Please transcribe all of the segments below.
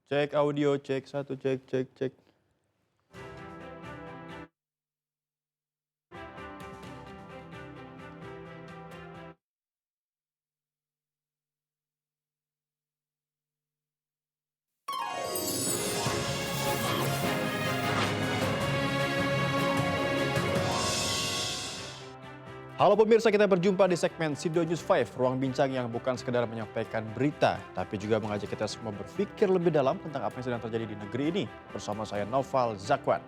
Cek audio, cek satu, cek, cek, cek. Halo pemirsa, kita berjumpa di segmen Sido News 5, ruang bincang yang bukan sekedar menyampaikan berita, tapi juga mengajak kita semua berpikir lebih dalam tentang apa yang sedang terjadi di negeri ini. Bersama saya Noval Zakwan.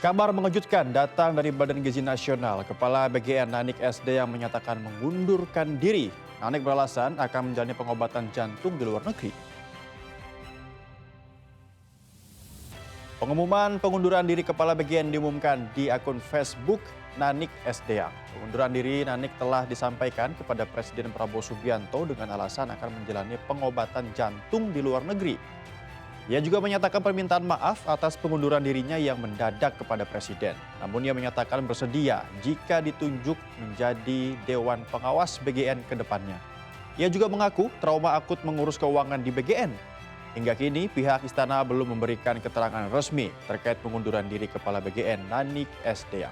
Kabar mengejutkan datang dari Badan Gizi Nasional. Kepala BGN Nanik SD yang menyatakan mengundurkan diri. Nanik beralasan akan menjalani pengobatan jantung di luar negeri. Pengumuman pengunduran diri Kepala BGN diumumkan di akun Facebook Nanik SDA. Pengunduran diri Nanik telah disampaikan kepada Presiden Prabowo Subianto dengan alasan akan menjalani pengobatan jantung di luar negeri. Ia juga menyatakan permintaan maaf atas pengunduran dirinya yang mendadak kepada Presiden. Namun ia menyatakan bersedia jika ditunjuk menjadi Dewan Pengawas BGN ke depannya. Ia juga mengaku trauma akut mengurus keuangan di BGN. Hingga kini pihak istana belum memberikan keterangan resmi terkait pengunduran diri Kepala BGN Nanik SDA.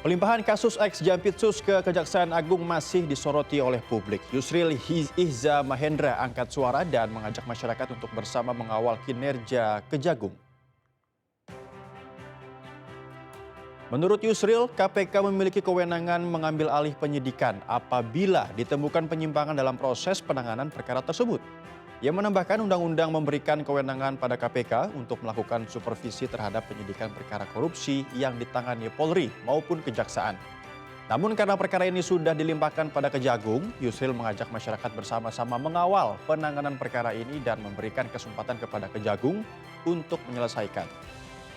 Pelimpahan kasus ex Jampitsus ke Kejaksaan Agung masih disoroti oleh publik. Yusril Ihza Mahendra angkat suara dan mengajak masyarakat untuk bersama mengawal kinerja Kejagung. Menurut Yusril, KPK memiliki kewenangan mengambil alih penyidikan apabila ditemukan penyimpangan dalam proses penanganan perkara tersebut. Ia menambahkan undang-undang memberikan kewenangan pada KPK untuk melakukan supervisi terhadap penyidikan perkara korupsi yang ditangani Polri maupun Kejaksaan. Namun karena perkara ini sudah dilimpahkan pada Kejagung, Yusril mengajak masyarakat bersama-sama mengawal penanganan perkara ini dan memberikan kesempatan kepada Kejagung untuk menyelesaikan.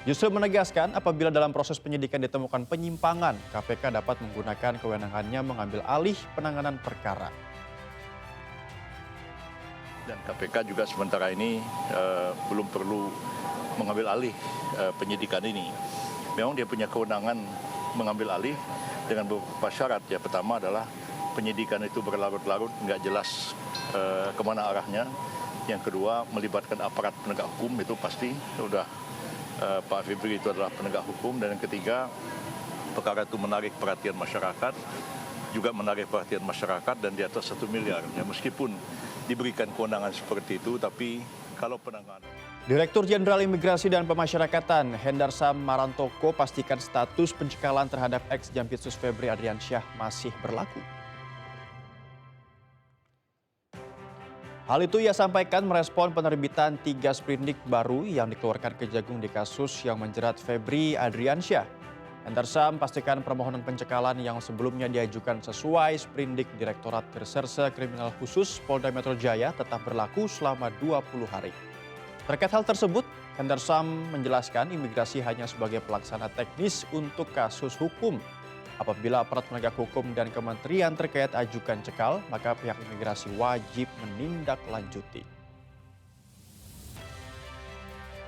Yusril menegaskan apabila dalam proses penyidikan ditemukan penyimpangan, KPK dapat menggunakan kewenangannya mengambil alih penanganan perkara. Dan KPK juga sementara ini belum perlu mengambil alih penyidikan ini. Memang dia punya kewenangan mengambil alih dengan beberapa syarat. Ya, pertama adalah penyidikan itu berlarut-larut, nggak jelas kemana arahnya. Yang kedua, melibatkan aparat penegak hukum, itu pasti sudah Pak Febri itu adalah penegak hukum. Dan yang ketiga, perkara itu menarik perhatian masyarakat, juga menarik perhatian masyarakat dan di atas 1 miliar. Ya, meskipun diberikan kewenangan seperti itu, tapi kalau penanganan. Direktur Jenderal Imigrasi dan Pemasyarakatan Hendarsam Marantoko pastikan status pencekalan terhadap ex Jampitsus Febri Adriansyah masih berlaku. Hal itu ia sampaikan merespon penerbitan 3 sprindik baru yang dikeluarkan Kejagung di kasus yang menjerat Febri Adriansyah. Hendarsam pastikan permohonan pencekalan yang sebelumnya diajukan sesuai sprindik Direktorat Reserse Kriminal Khusus Polda Metro Jaya tetap berlaku selama 20 hari. Terkait hal tersebut, Hendarsam menjelaskan imigrasi hanya sebagai pelaksana teknis untuk kasus hukum. Apabila aparat penegak hukum dan kementerian terkait ajukan cekal, maka pihak imigrasi wajib menindaklanjuti.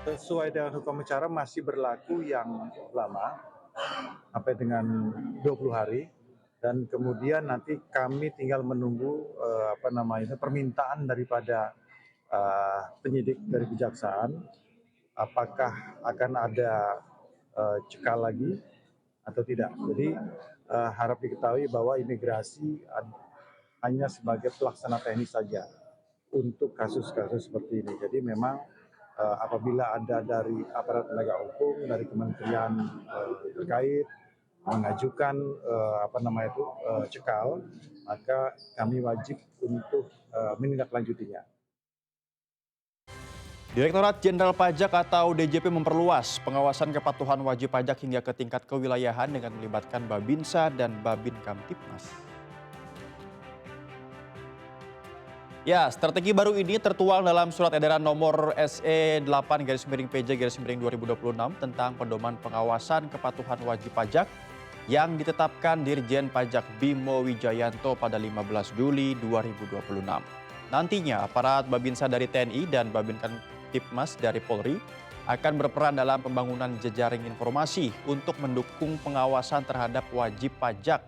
Sesuai dengan hukum acara masih berlaku yang lama sampai dengan 20 hari dan kemudian nanti kami tinggal menunggu permintaan daripada penyidik dari kejaksaan apakah akan ada cekal lagi atau tidak. Jadi harap diketahui bahwa imigrasi hanya sebagai pelaksana teknis saja untuk kasus-kasus seperti ini. Jadi memang apabila ada dari aparat penegak hukum, dari kementerian terkait mengajukan cekal, maka kami wajib untuk menindaklanjutinya. Direktorat Jenderal Pajak atau DJP memperluas pengawasan kepatuhan wajib pajak hingga ke tingkat kewilayahan dengan melibatkan Babinsa dan Babin Kamtibmas. Ya, strategi baru ini tertuang dalam surat edaran nomor SE 8/PJ/2026 tentang pedoman pengawasan kepatuhan wajib pajak yang ditetapkan Dirjen Pajak Bimo Wijayanto pada 15 Juli 2026. Nantinya aparat Babinsa dari TNI dan Babin Kamtibmas dari Polri akan berperan dalam pembangunan jejaring informasi untuk mendukung pengawasan terhadap wajib pajak.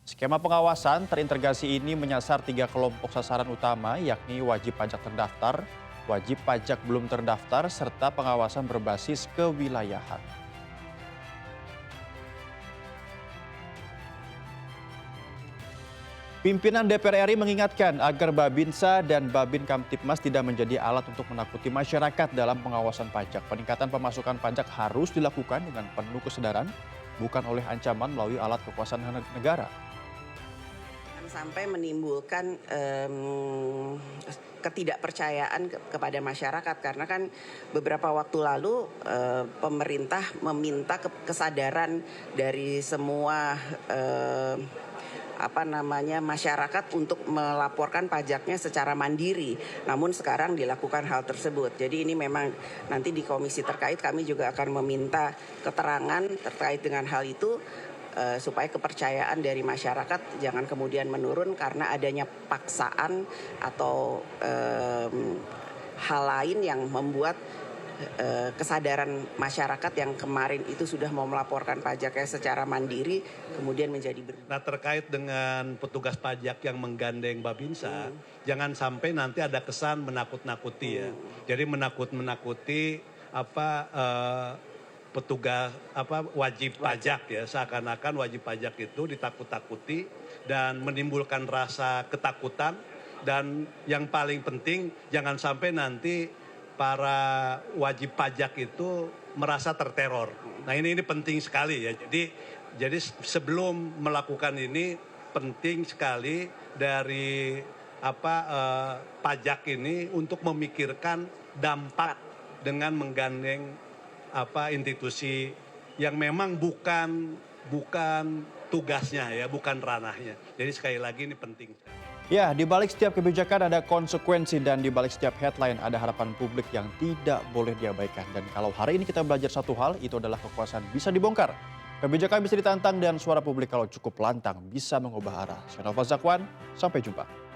Skema pengawasan terintegrasi ini menyasar 3 kelompok sasaran utama, yakni wajib pajak terdaftar, wajib pajak belum terdaftar, serta pengawasan berbasis kewilayahan. Pimpinan DPR RI mengingatkan agar Babinsa dan Babin Kamtibmas tidak menjadi alat untuk menakuti masyarakat dalam pengawasan pajak. Peningkatan pemasukan pajak harus dilakukan dengan penuh kesadaran, bukan oleh ancaman melalui alat kekuasaan negara. Sampai menimbulkan ketidakpercayaan kepada masyarakat, karena kan beberapa waktu lalu pemerintah meminta kesadaran dari semua masyarakat untuk melaporkan pajaknya secara mandiri. Namun sekarang dilakukan hal tersebut. Jadi ini memang nanti di komisi terkait kami juga akan meminta keterangan terkait dengan hal itu supaya kepercayaan dari masyarakat jangan kemudian menurun karena adanya paksaan atau hal lain yang membuat kesadaran masyarakat yang kemarin itu sudah mau melaporkan pajaknya secara mandiri kemudian menjadi berubah. Nah, terkait dengan petugas pajak yang menggandeng Babinsa, jangan sampai nanti ada kesan menakut-nakuti ya. Jadi menakut-nakuti petugas wajib pajak ya, seakan-akan wajib pajak itu ditakut-takuti dan menimbulkan rasa ketakutan, dan yang paling penting jangan sampai nanti para wajib pajak itu merasa terteror. Nah, ini penting sekali ya. Jadi sebelum melakukan ini penting sekali dari pajak ini untuk memikirkan dampak dengan menggandeng institusi yang memang bukan tugasnya ya, bukan ranahnya. Jadi sekali lagi ini penting. Ya, di balik setiap kebijakan ada konsekuensi dan di balik setiap headline ada harapan publik yang tidak boleh diabaikan. Dan kalau hari ini kita belajar satu hal, itu adalah kekuasaan bisa dibongkar. Kebijakan bisa ditantang dan suara publik kalau cukup lantang bisa mengubah arah. Saya Nova Zakwan, sampai jumpa.